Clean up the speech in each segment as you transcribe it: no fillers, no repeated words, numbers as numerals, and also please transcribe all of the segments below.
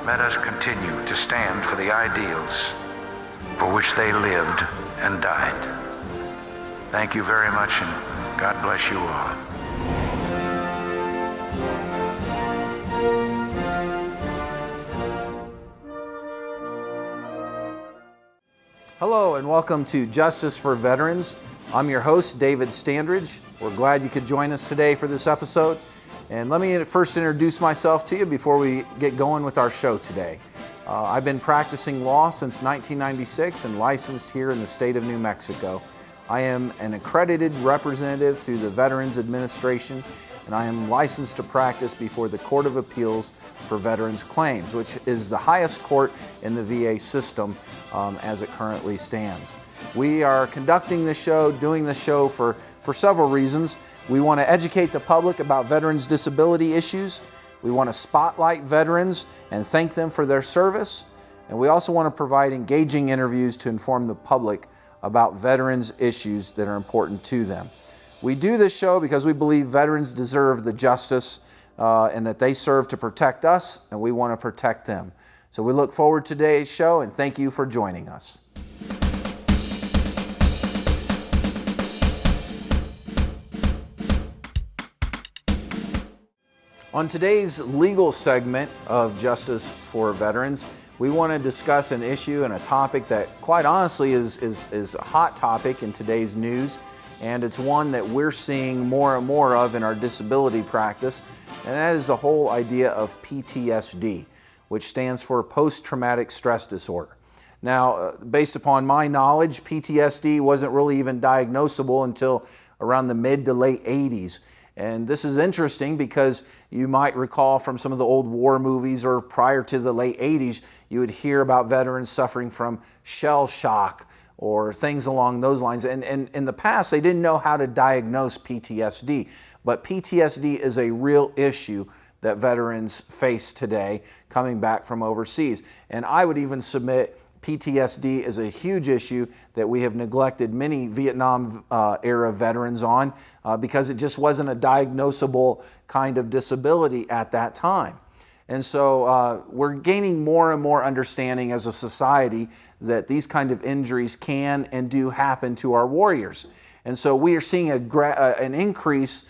let us continue to stand for the ideals for which they lived and died. Thank you very much, and God bless you all. Hello and welcome to Justice for Veterans. I'm your host, David Standridge. We're glad you could join us today for this episode. And let me first introduce myself to you before we get going with our show today. I've been practicing law since 1996 and licensed here in the state of New Mexico. I am an accredited representative through the Veterans Administration, and I am licensed to practice before the Court of Appeals for Veterans Claims, which is the highest court in the VA system as it currently stands. We are conducting this show, doing this show for several reasons. We want to educate the public about veterans' disability issues. We want to spotlight veterans and thank them for their service. And we also want to provide engaging interviews to inform the public about veterans' issues that are important to them. We do this show because we believe veterans deserve the justice and that they serve to protect us, and we want to protect them. So we look forward to today's show, and thank you for joining us. On today's legal segment of Justice for Veterans, we want to discuss an issue and a topic that quite honestly is a hot topic in today's news, and it's one that we're seeing more and more of in our disability practice, and that is the whole idea of PTSD, which stands for post-traumatic stress disorder. Now, based upon my knowledge, PTSD wasn't really even diagnosable until around the mid to late 80s. And this is interesting because you might recall from some of the old war movies or prior to the late 80s, you would hear about veterans suffering from shell shock or things along those lines. And in the past, they didn't know how to diagnose PTSD. But PTSD is a real issue that veterans face today coming back from overseas. And I would even submit PTSD is a huge issue that we have neglected many Vietnam era veterans on because it just wasn't a diagnosable kind of disability at that time. And so we're gaining more and more understanding as a society that these kind of injuries can and do happen to our warriors. And so we are seeing a great increase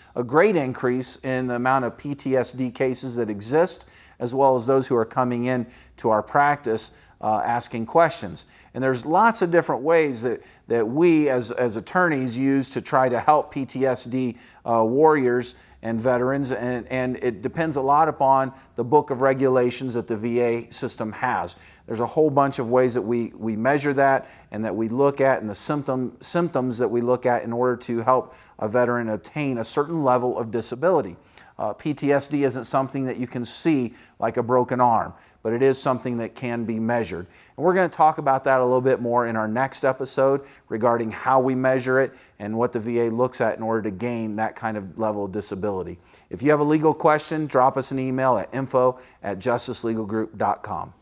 in the amount of PTSD cases that exist, as well as those who are coming in to our practice asking questions. And there's lots of different ways that we as attorneys use to try to help PTSD warriors and veterans, and it depends a lot upon the book of regulations that the VA system has. There's a whole bunch of ways that we measure that and that we look at, and the symptoms that we look at in order to help a veteran obtain a certain level of disability. PTSD isn't something that you can see like a broken arm, but it is something that can be measured. And we're going to talk about that a little bit more in our next episode regarding how we measure it and what the VA looks at in order to gain that kind of level of disability. If you have a legal question, drop us an email at info@justicelegalgroup.com.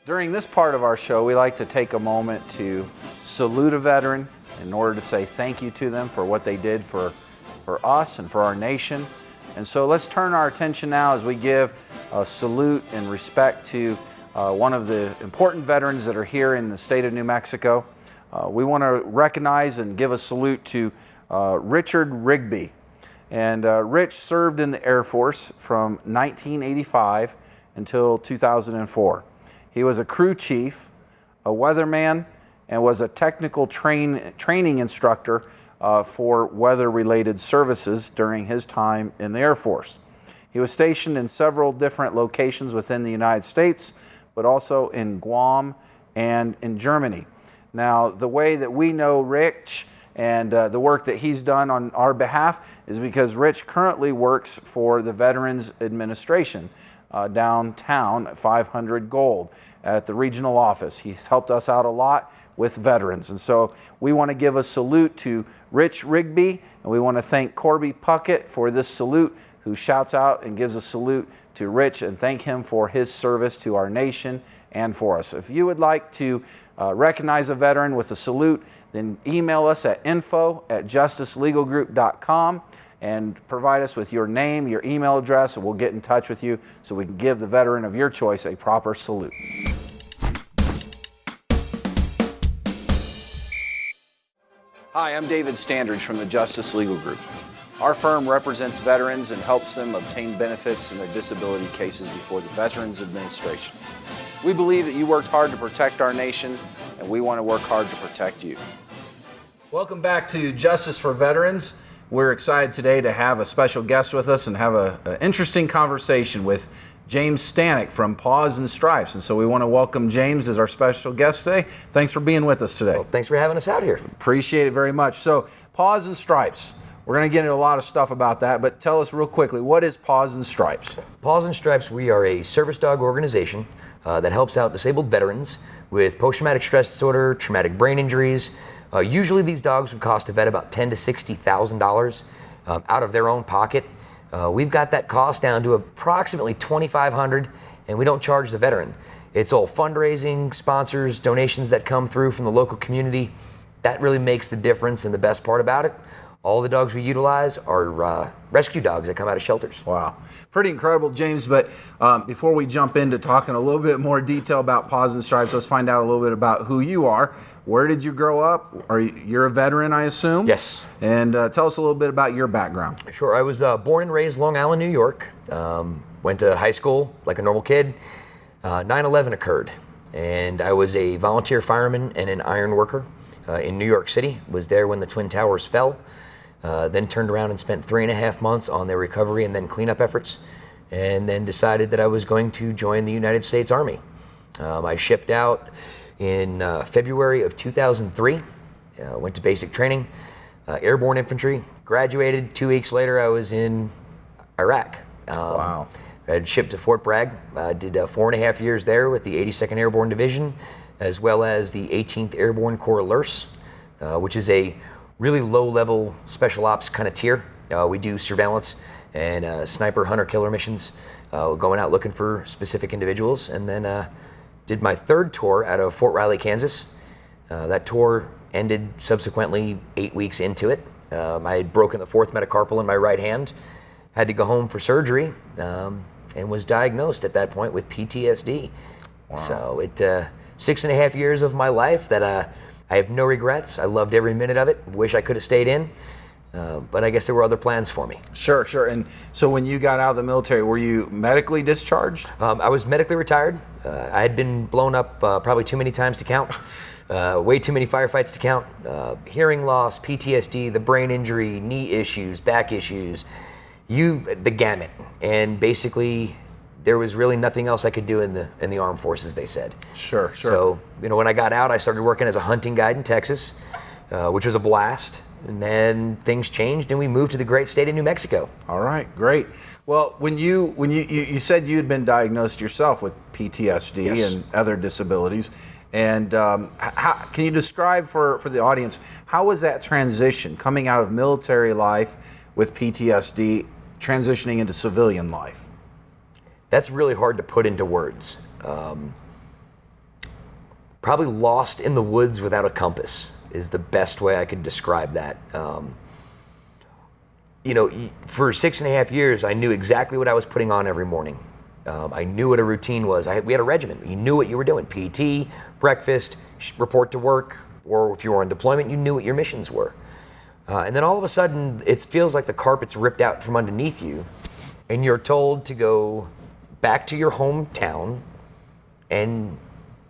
During this part of our show, we like to take a moment to salute a veteran in order to say thank you to them for what they did for us and for our nation. And so let's turn our attention now as we give a salute and respect to one of the important veterans that are here in the state of New Mexico. We want to recognize and give a salute to Richard Rigby. And Rich served in the Air Force from 1985 until 2004. He was a crew chief, a weatherman, and was a technical training instructor for weather-related services during his time in the Air Force. He was stationed in several different locations within the United States, but also in Guam and in Germany. Now, the way that we know Rich and the work that he's done on our behalf is because Rich currently works for the Veterans Administration downtown at 500 Gold at the regional office. He's helped us out a lot with veterans. And so we want to give a salute to Rich Rigby, and we want to thank Corby Puckett for this salute, who shouts out and gives a salute to Rich and thank him for his service to our nation and for us. If you would like to recognize a veteran with a salute, then email us at info@justicelegalgroup.com and provide us with your name, your email address, and we'll get in touch with you so we can give the veteran of your choice a proper salute. Hi, I'm David Standridge from the Justice Legal Group. Our firm represents veterans and helps them obtain benefits in their disability cases before the Veterans Administration. We believe that you worked hard to protect our nation, and we want to work hard to protect you. Welcome back to Justice for Veterans. We're excited today to have a special guest with us and have an interesting conversation with James Stanek from Paws and Stripes. And so we want to welcome James as our special guest today. Thanks for being with us today. Well, thanks for having us out here. Appreciate it very much. So Paws and Stripes, we're going to get into a lot of stuff about that, but tell us real quickly, what is Paws and Stripes? Paws and Stripes, we are a service dog organization that helps out disabled veterans with post-traumatic stress disorder, traumatic brain injuries. Usually these dogs would cost a vet about $10,000 to $60,000 out of their own pocket. We've got that cost down to approximately $2,500, and we don't charge the veteran. It's all fundraising, sponsors, donations that come through from the local community. That really makes the difference, and the best part about it, all the dogs we utilize are rescue dogs that come out of shelters. Wow. Pretty incredible, James, but before we jump into talking a little bit more detail about Paws and Stripes, let's find out a little bit about who you are. Where did you grow up? You're a veteran, I assume? Yes. And tell us a little bit about your background. Sure. I was born and raised Long Island, New York. Went to high school like a normal kid. 9/11 occurred, and I was a volunteer fireman and an iron worker in New York City. Was there when the Twin Towers fell. Then turned around and spent 3.5 months on their recovery and then cleanup efforts, and then decided that I was going to join the United States Army. I shipped out in February of 2003, went to basic training, airborne infantry, graduated. 2 weeks later, I was in Iraq. Wow. I had shipped to Fort Bragg, did 4.5 years there with the 82nd Airborne Division, as well as the 18th Airborne Corps LURS, which is a really low-level special ops kind of tier. We do surveillance and sniper hunter-killer missions, going out looking for specific individuals, and then did my third tour out of Fort Riley, Kansas. That tour ended subsequently 8 weeks into it. I had broken the 4th metacarpal in my right hand, had to go home for surgery, and was diagnosed at that point with PTSD. Wow. So it 6.5 years of my life that I have no regrets. I loved every minute of it. Wish I could have stayed in, but I guess there were other plans for me. Sure, sure. And so when you got out of the military, were you medically discharged? I was medically retired. I had been blown up probably too many times to count. Way too many firefights to count. Hearing loss, PTSD, the brain injury, knee issues, back issues, the gamut. And basically, there was really nothing else I could do in the armed forces, they said. Sure, sure. So, when I got out, I started working as a hunting guide in Texas, which was a blast. And then things changed, and we moved to the great state of New Mexico. All right, great. Well, when you said you had been diagnosed yourself with PTSD Yes. and other disabilities, and can you describe for the audience, how was that transition coming out of military life with PTSD, transitioning into civilian life? That's really hard to put into words. Probably lost in the woods without a compass is the best way I could describe that. For 6.5 years, I knew exactly what I was putting on every morning. I knew what a routine was. We had a regimen. You knew what you were doing. PT, breakfast, report to work, or if you were on deployment, you knew what your missions were. And then all of a sudden, it feels like the carpet's ripped out from underneath you, and you're told to go back to your hometown and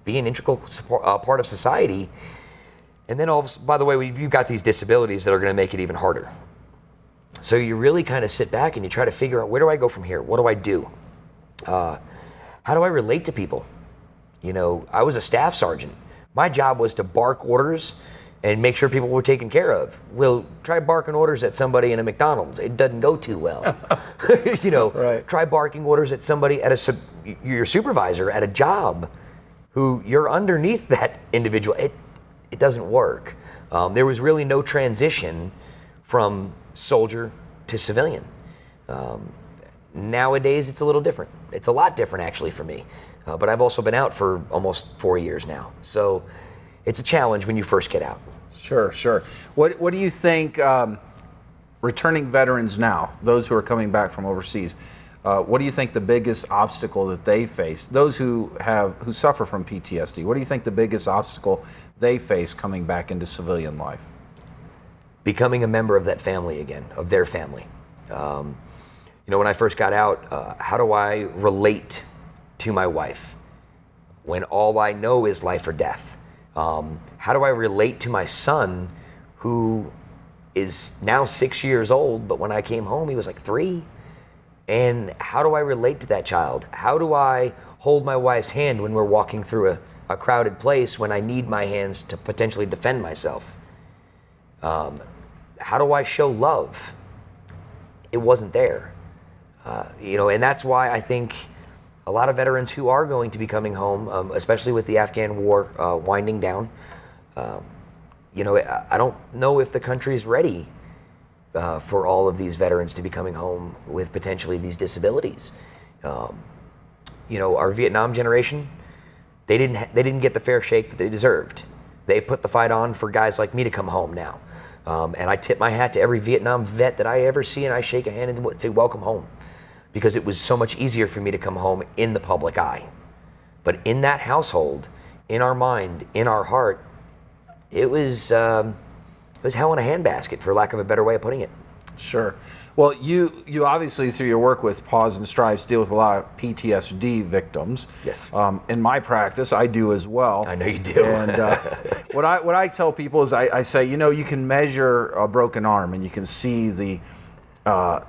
be an integral part of society. And then by the way, you've got these disabilities that are going to make it even harder. So you really kind of sit back and you try to figure out, where do I go from here? What do I do? How do I relate to people? I was a staff sergeant. My job was to bark orders and make sure people were taken care of. Well, try barking orders at somebody in a McDonald's. It doesn't go too well. Right. Try barking orders at somebody your supervisor at a job who you're underneath that individual. It doesn't work. There was really no transition from soldier to civilian. Nowadays, it's a little different. It's a lot different, actually, for me. but I've also been out for almost 4 years now. So it's a challenge when you first get out. Sure, sure. What do you think, returning veterans now, those who are coming back from overseas, what do you think the biggest obstacle that they face, those who suffer from PTSD, what do you think the biggest obstacle they face coming back into civilian life? Becoming a member of that family again, of their family. When I first got out, how do I relate to my wife when all I know is life or death? How do I relate to my son, who is now 6 years old, but when I came home, he was like 3? And how do I relate to that child? How do I hold my wife's hand when we're walking through a crowded place when I need my hands to potentially defend myself? How do I show love? It wasn't there. And that's why I think a lot of veterans who are going to be coming home, especially with the Afghan war winding down, I don't know if the country's ready for all of these veterans to be coming home with potentially these disabilities. Our Vietnam generation, they didn't get the fair shake that they deserved. They've put the fight on for guys like me to come home now. And I tip my hat to every Vietnam vet that I ever see, and I shake a hand and say, welcome home. Because it was so much easier for me to come home in the public eye. But in that household, in our mind, in our heart, it was hell in a handbasket, for lack of a better way of putting it. Sure. Well, you obviously, through your work with Paws and Stripes, deal with a lot of PTSD victims. Yes. In my practice, I do as well. I know you do. And what I tell people is I say, you can measure a broken arm and you can see the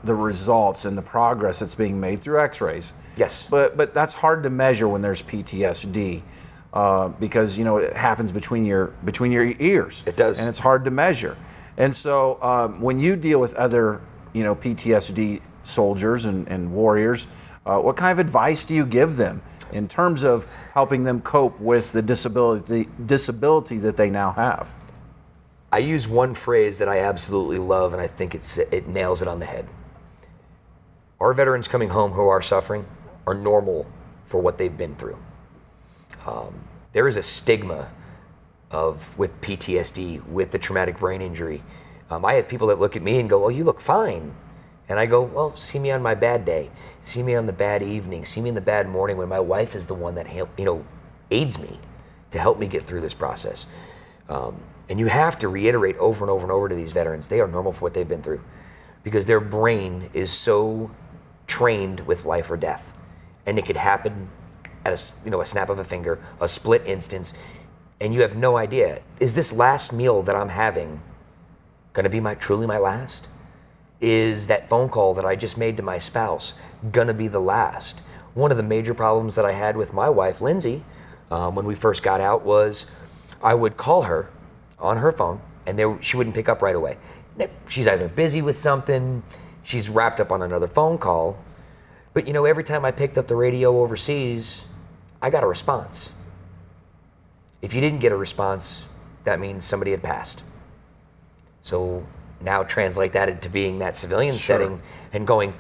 results and the progress that's being made through X-rays. Yes. But that's hard to measure when there's PTSD. Because it happens between your ears. It does, and it's hard to measure. And so when you deal with other PTSD soldiers and warriors, what kind of advice do you give them in terms of helping them cope with the disability that they now have? I use one phrase that I absolutely love, and I think it nails it on the head. Our veterans coming home who are suffering are normal for what they've been through. There is a stigma with PTSD, with the traumatic brain injury. I have people that look at me and go, "Oh, you look fine." And I go, "Well, see me on my bad day. See me on the bad evening. See me in the bad morning when my wife is the one that aids me to help me get through this process." And you have to reiterate over and over and over to these veterans, they are normal for what they've been through, because their brain is so trained with life or death, and it could happen at a snap of a finger, a split instance, and you have no idea, is this last meal that I'm having gonna be truly my last? Is that phone call that I just made to my spouse gonna be the last? One of the major problems that I had with my wife, Lindsay, when we first got out, was I would call her on her phone and she wouldn't pick up right away. She's either busy with something, she's wrapped up on another phone call, but every time I picked up the radio overseas, I got a response. If you didn't get a response, that means somebody had passed. So now translate that into being that civilian setting and going,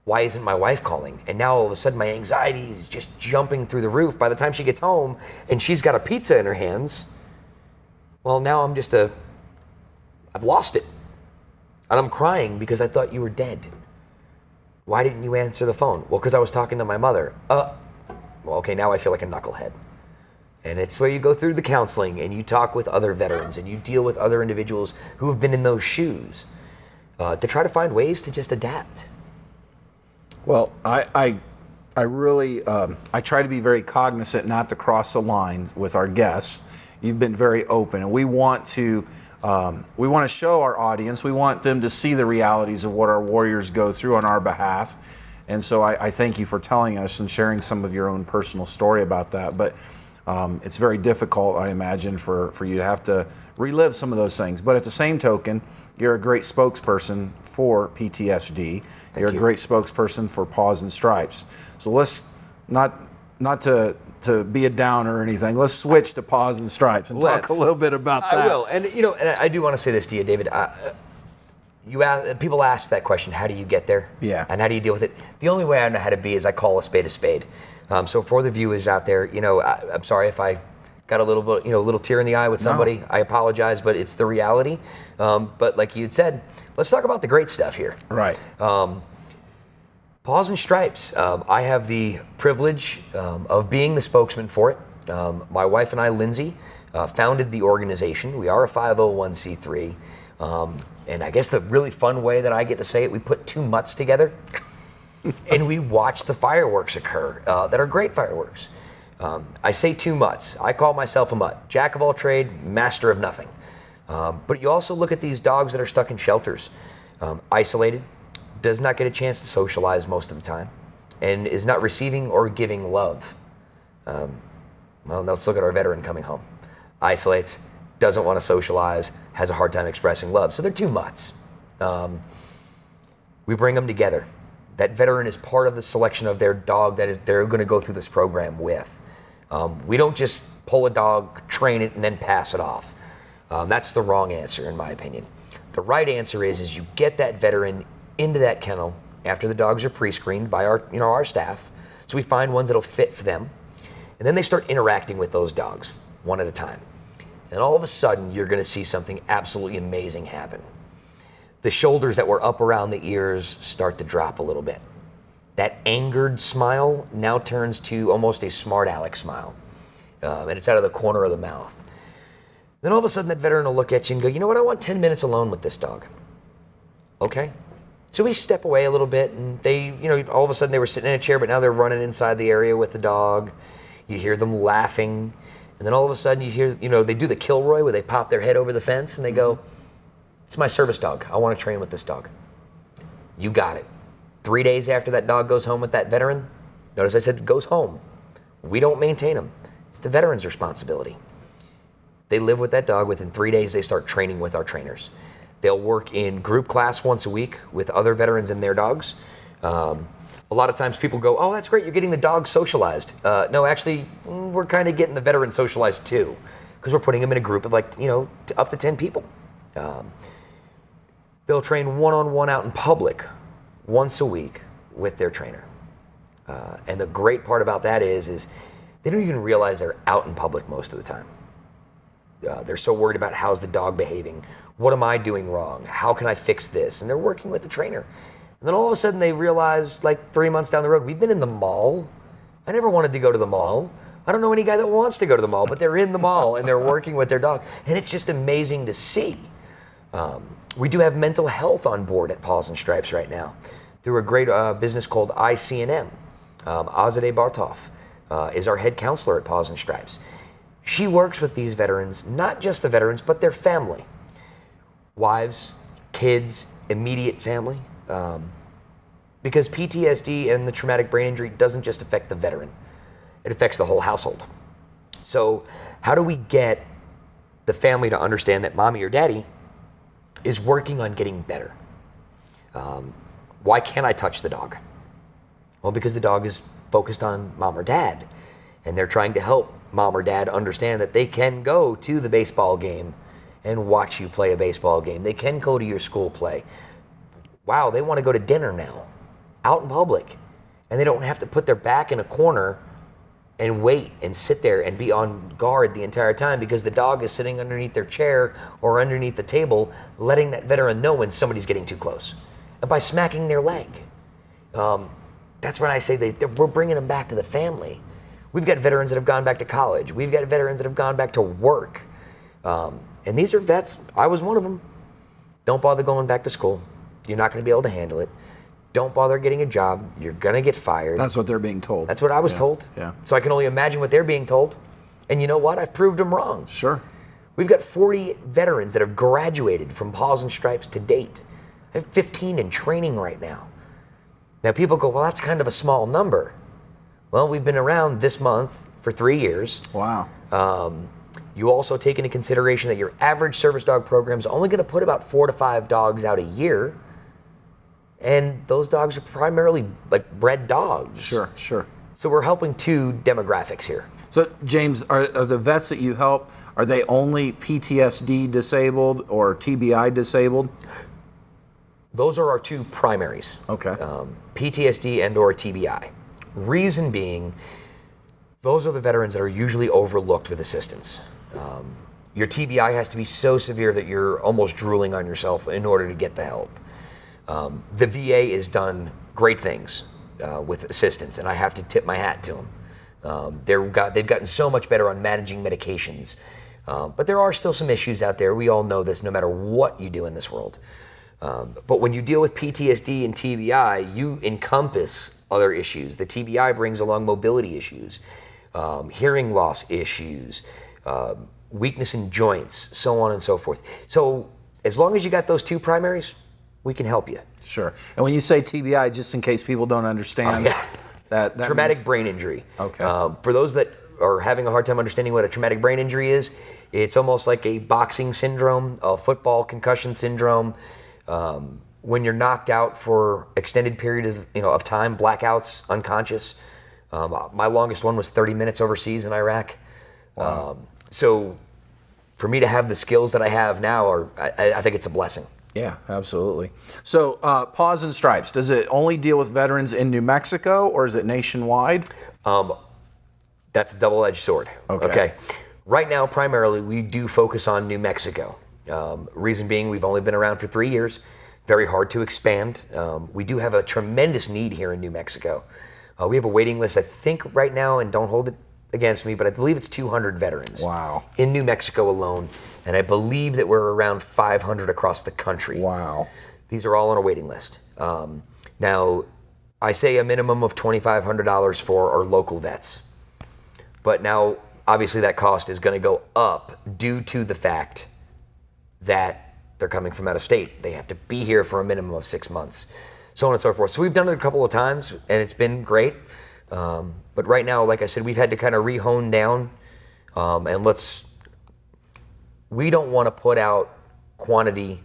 why isn't my wife calling? And now all of a sudden my anxiety is just jumping through the roof. By the time she gets home and she's got a pizza in her hands, well, now I've lost it. And I'm crying because I thought you were dead. Why didn't you answer the phone? Well, because I was talking to my mother. Well, okay, now I feel like a knucklehead. And it's where you go through the counseling and you talk with other veterans and you deal with other individuals who have been in those shoes to try to find ways to just adapt. Well, I really I try to be very cognizant not to cross the line with our guests. You've been very open, and we want to show our audience. We want them to see the realities of what our warriors go through on our behalf. And so I thank you for telling us and sharing some of your own personal story about that. But it's very difficult, I imagine, for you to have to relive some of those things. But at the same token, you're a great spokesperson for PTSD. You're a great spokesperson for Paws and Stripes. So let's not to be a downer or anything. Let's switch to Paws and Stripes and talk a little bit about that. I will, and and I do want to say this to you, David. people ask that question, how do you get there? Yeah. And how do you deal with it? The only way I know how to be is I call a spade a spade. So for the viewers out there, I'm sorry if I got a little bit, a little tear in the eye with somebody. No. I apologize, but it's the reality. But like you had said, let's talk about the great stuff here. Right. Paws and Stripes. I have the privilege of being the spokesman for it. My wife and I, Lindsay, founded the organization. We are a 501c3. And I guess the really fun way that I get to say it, we put two mutts together and we watch the fireworks occur that are great fireworks. I say two mutts. I call myself a mutt. Jack of all trade, master of nothing. But you also look at these dogs that are stuck in shelters, isolated, does not get a chance to socialize most of the time, and is not receiving or giving love. Well, let's look at our veteran coming home. Isolates, doesn't want to socialize, has a hard time expressing love. So they're two mutts. We bring them together. That veteran is part of the selection of their dog that they're going to go through this program with. We don't just pull a dog, train it, and then pass it off. That's the wrong answer, in my opinion. The right answer is you get that veteran into that kennel after the dogs are pre-screened by our staff. So we find ones that'll fit for them. And then they start interacting with those dogs one at a time. And all of a sudden, you're going to see something absolutely amazing happen. The shoulders that were up around the ears start to drop a little bit. That angered smile now turns to almost a smart aleck smile. And it's out of the corner of the mouth. Then all of a sudden, that veteran will look at you and go, you know what, I want 10 minutes alone with this dog. Okay. So we step away a little bit, and they, all of a sudden they were sitting in a chair, but now they're running inside the area with the dog. You hear them laughing. And then all of a sudden you hear, they do the Kilroy where they pop their head over the fence and they go, it's my service dog. I want to train with this dog. You got it. 3 days after that dog goes home with that veteran, notice I said goes home. We don't maintain them. It's the veteran's responsibility. They live with that dog. Within 3 days, they start training with our trainers. They'll work in group class once a week with other veterans and their dogs. A lot of times people go, oh, that's great, you're getting the dog socialized. No, actually, we're kind of getting the veteran socialized too, because we're putting them in a group of up to 10 people. They'll train one-on-one out in public once a week with their trainer. And the great part about that is they don't even realize they're out in public most of the time. They're so worried about how's the dog behaving, what am I doing wrong, how can I fix this? And they're working with the trainer. And then all of a sudden they realize, 3 months down the road, we've been in the mall. I never wanted to go to the mall. I don't know any guy that wants to go to the mall, but they're in the mall and they're working with their dog. And it's just amazing to see. We do have mental health on board at Paws and Stripes right now through a great business called ICNM. Azadeh Bartov is our head counselor at Paws and Stripes. She works with these veterans, not just the veterans, but their family. Wives, kids, immediate family. Because PTSD and the traumatic brain injury doesn't just affect the veteran, it affects the whole household. So how do we get the family to understand that mommy or daddy is working on getting better? Why can't I touch the dog? Well, because the dog is focused on mom or dad, and they're trying to help mom or dad understand that they can go to the baseball game and watch you play a baseball game. They can go to your school play. Wow, they want to go to dinner now, out in public. And they don't have to put their back in a corner and wait and sit there and be on guard the entire time because the dog is sitting underneath their chair or underneath the table, letting that veteran know when somebody's getting too close. And by smacking their leg. That's when I say we're bringing them back to the family. We've got veterans that have gone back to college. We've got veterans that have gone back to work. And these are vets, I was one of them. Don't bother going back to school. You're not going to be able to handle it. Don't bother getting a job. You're going to get fired. That's what they're being told. That's what I was told. Yeah. So I can only imagine what they're being told. And you know what? I've proved them wrong. Sure. We've got 40 veterans that have graduated from Paws and Stripes to date. I have 15 in training right now. Now people go, well, that's kind of a small number. Well, we've been around this month for 3 years. Wow. You also take into consideration that your average service dog program is only going to put about 4 to 5 dogs out a year. And those dogs are primarily bred dogs. Sure, sure. So we're helping two demographics here. So James, are the vets that you help, are they only PTSD disabled or TBI disabled? Those are our two primaries. Okay. PTSD and or TBI. Reason being, those are the veterans that are usually overlooked with assistance. Your TBI has to be so severe that you're almost drooling on yourself in order to get the help. The VA has done great things with assistance, and I have to tip my hat to them. They've gotten so much better on managing medications. But there are still some issues out there. We all know this no matter what you do in this world. But when you deal with PTSD and TBI, you encompass other issues. The TBI brings along mobility issues, hearing loss issues, weakness in joints, so on and so forth. So as long as you got those two primaries, we can help you. Sure. And when you say TBI, just in case people don't understand, that traumatic means... brain injury. Okay. For those that are having a hard time understanding what a traumatic brain injury is, it's almost like a boxing syndrome, a football concussion syndrome. When you're knocked out for extended periods of time, blackouts, unconscious. My longest one was 30 minutes overseas in Iraq. Wow. So for me to have the skills that I have now, I think it's a blessing. Yeah, absolutely. So Paws and Stripes, does it only deal with veterans in New Mexico, or is it nationwide? That's a double-edged sword. Okay. Right now, primarily, we do focus on New Mexico. Reason being, we've only been around for 3 years. Very hard to expand. We do have a tremendous need here in New Mexico. We have a waiting list, I think, right now, and don't hold it against me, but I believe it's 200 veterans. Wow. In New Mexico alone, and I believe that we're around 500 across the country. Wow. These are all on a waiting list. Now, I say a minimum of $2,500 for our local vets. But now, obviously, that cost is going to go up due to the fact that they're coming from out of state. They have to be here for a minimum of 6 months, so on and so forth. So we've done it a couple of times, and it's been great. But right now, like I said, we've had to kind of re-hone down, and we don't want to put out quantity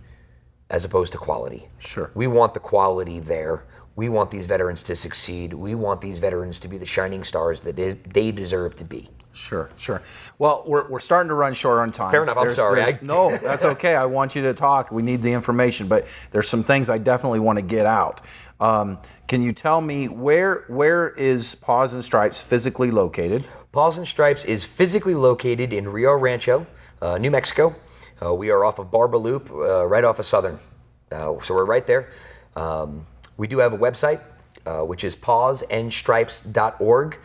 as opposed to quality. Sure. We want the quality there. We want these veterans to succeed. We want these veterans to be the shining stars that they deserve to be. Sure, sure. Well, we're starting to run short on time. Fair enough. I'm sorry. No, that's okay. I want you to talk. We need the information, but there's some things I definitely want to get out. Can you tell me where is Paws and Stripes physically located? Paws and Stripes is physically located in Rio Rancho, New Mexico. We are off of Barber Loop, right off of Southern. So we're right there. We do have a website, which is pawsandstripes.org.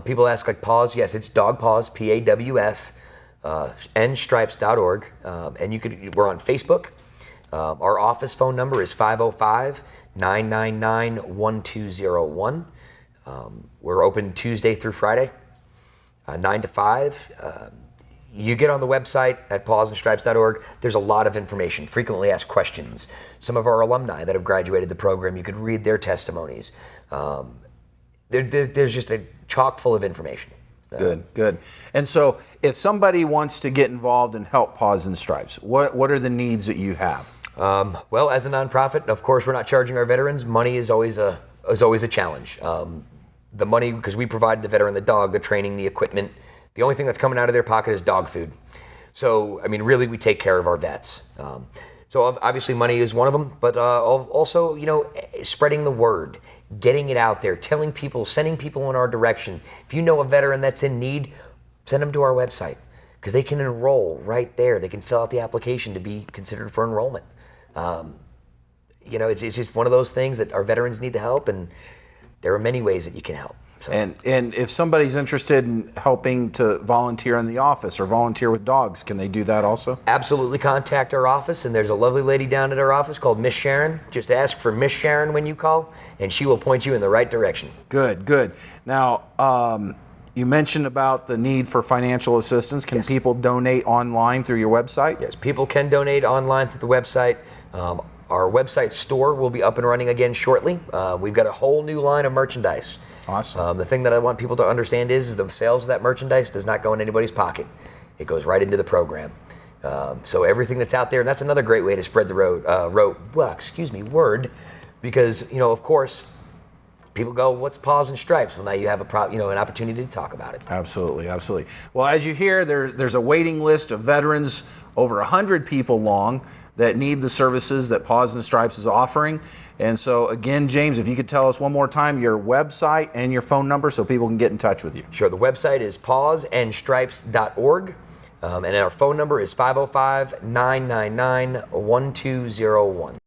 People ask, like, paws? Yes, it's dog paws, P-A-W-S, and stripes.org. And we're on Facebook. Our office phone number is 505-999-1201. We're open Tuesday through Friday, 9 to 5. You get on the website at pawsandstripes.org. There's a lot of information, frequently asked questions. Some of our alumni that have graduated the program, you could read their testimonies. There's just a chock full of information. Good. And so if somebody wants to get involved and help Paws and Stripes, what are the needs that you have? Well, as a nonprofit, of course, we're not charging our veterans. Money is always a challenge. The money, because we provide the veteran the dog, the training, the equipment. The only thing that's coming out of their pocket is dog food. So, I mean, really, we take care of our vets. So obviously money is one of them, but also, spreading the word, getting it out there, telling people, sending people in our direction. If you know a veteran that's in need, send them to our website, because they can enroll right there. They can fill out the application to be considered for enrollment. It's just one of those things that our veterans need the help, and there are many ways that you can help. So. And if somebody's interested in helping to volunteer in the office or volunteer with dogs, can they do that also? Absolutely. Contact our office, and there's a lovely lady down at our office called Miss Sharon. Just ask for Miss Sharon when you call, and she will point you in the right direction. Good. Now, you mentioned about the need for financial assistance. Can people donate online through your website? Yes, people can donate online through the website. Our website store will be up and running again shortly. We've got a whole new line of merchandise. Awesome. The thing that I want people to understand is the sales of that merchandise does not go in anybody's pocket. It goes right into the program. So everything that's out there, and that's another great way to spread the word, because of course, people go, "What's Paws and Stripes?" Well, now you have an opportunity to talk about it. Absolutely. Well, as you hear, there's a waiting list of veterans, over 100 people long, that need the services that Paws and Stripes is offering. And so again, James, if you could tell us one more time your website and your phone number so people can get in touch with you. Sure, the website is pawsandstripes.org, and our phone number is 505-999-1201.